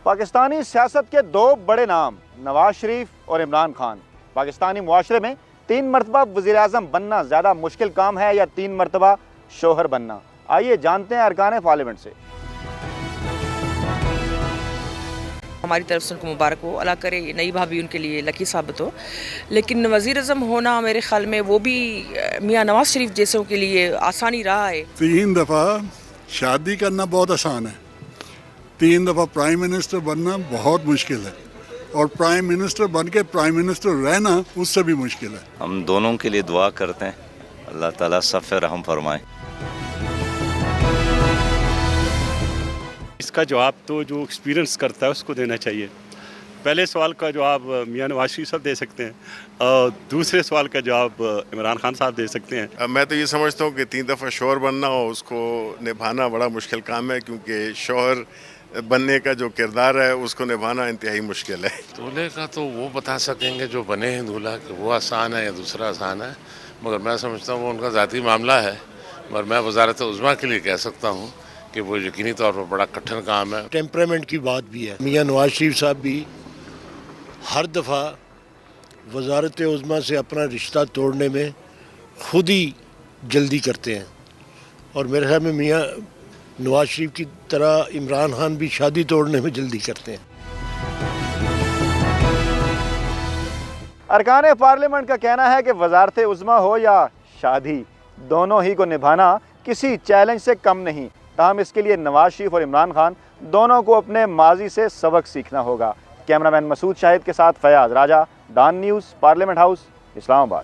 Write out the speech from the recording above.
پاکستانی سیاست کے دو بڑے نام نواز شریف اور عمران خان۔ پاکستانی معاشرے میں 3 مرتبہ وزیر اعظم بننا زیادہ مشکل کام ہے یا 3 مرتبہ شوہر بننا؟ آئیے جانتے ہیں ارکان پارلیمنٹ سے۔ ہماری طرف سے ان کو مبارک ہو، اللہ کرے یہ نئی بھابھی ان کے لیے لکی ثابت ہو۔ لیکن وزیر اعظم ہونا میرے خیال میں وہ بھی میاں نواز شریف جیسوں کے لیے آسانی رہا ہے۔ 3 دفعہ شادی کرنا بہت آسان ہے، 3 دفعہ پرائم منسٹر بننا بہت مشکل ہے، اور پرائم منسٹر بن کے پرائم منسٹر رہنا اس سے بھی مشکل ہے۔ ہم دونوں کے لیے دعا کرتے ہیں، اللہ تعالیٰ سب پہ رحم فرمائے۔ اس کا جواب تو جو ایکسپیرینس کرتا ہے اس کو دینا چاہیے۔ پہلے سوال کا جواب میاں نواز شریف صاحب دے سکتے ہیں، اور دوسرے سوال کا جواب عمران خان صاحب دے سکتے ہیں۔ میں تو یہ سمجھتا ہوں کہ 3 دفعہ شوہر بننا ہو اس کو نبھانا بڑا مشکل کام ہے، کیونکہ شوہر بننے کا جو کردار ہے اس کو نبھانا انتہائی مشکل ہے۔ دولہے کا تو وہ بتا سکیں گے جو بنے ہیں دولہا، کہ وہ آسان ہے یا دوسرا آسان ہے، مگر میں سمجھتا ہوں وہ ان کا ذاتی معاملہ ہے۔ مگر میں وزارت عظمیٰ کے لیے کہہ سکتا ہوں کہ وہ یقینی طور پر بڑا کٹھن کام ہے۔ ٹیمپرامنٹ کی بات بھی ہے۔ میاں نواز شریف صاحب بھی ہر دفعہ وزارت عظمیٰ سے اپنا رشتہ توڑنے میں خود ہی جلدی کرتے ہیں، اور میرے خیال میں میاں نواز شریف کی طرح عمران خان بھی شادی توڑنے میں جلدی کرتے ہیں۔ ارکان پارلیمنٹ کا کہنا ہے کہ وزارت عظمیٰ ہو یا شادی، دونوں ہی کو نبھانا کسی چیلنج سے کم نہیں۔ تاہم اس کے لیے نواز شریف اور عمران خان دونوں کو اپنے ماضی سے سبق سیکھنا ہوگا۔ کیمرہ مین مسعود شاہد کے ساتھ فیاض راجہ، ڈان نیوز، پارلیمنٹ ہاؤس، اسلام آباد۔